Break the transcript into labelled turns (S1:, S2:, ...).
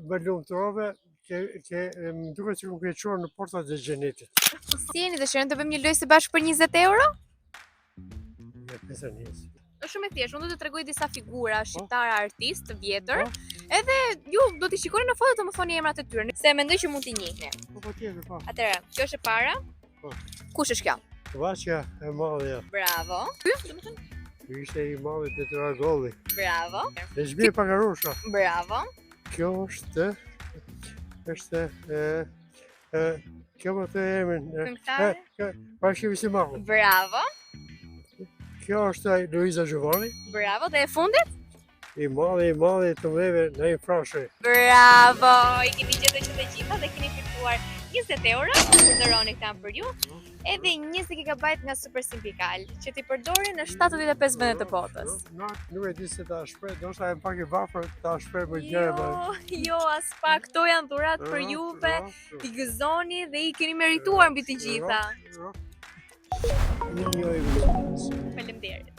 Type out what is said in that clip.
S1: Më lumturove që më duket që më ke çuar në portat e xhenetit.
S2: Si jeni, dëshironi të bëjmë një lojë së bashku për 20 euro?
S1: Ja pesa njësë.
S2: Është shumë e thjeshtë, unë do t'ju tregoj disa figura shqiptare artistë të vjetër, edhe ju do t'i shikoni në foto të më thoni emrat e tyre, se mendoj që mund t'i njihni.
S1: Po tjetër, po.
S2: Atëherë, kjo është e para.
S1: Po.
S2: Kush është kjo?
S1: Vaçja e madhe.
S2: Bravo.
S1: Ky ishte i madhi te Dragolli.
S2: Bravo.
S1: Lezbi Pagarusha.
S2: Bravo.
S1: Kjo është kjo më të emrin.
S2: Këngëtare.
S1: Bashkimi si Maku.
S2: Bravo.
S1: Kjo është Luiza Giovanni.
S2: Bravo. Dhe e fundit?
S1: I madhi të mëdheve në i frashe.
S2: Bravo. I keni gjetur që të gjitha dhe keni fituar 20 euro, përdoroni këta për ju, edhe 20 GB nga Super Simplical, që t'i përdori në 75 vende të botës.
S1: Nuk e di se ta shpreh, do shta e pak i vafër ta shpreh më gjëra.
S2: Jo, as pak, këto janë dhurat për juve, t'i gëzoni dhe i keni merituar mbi të gjitha.
S1: Një
S2: Faleminderit.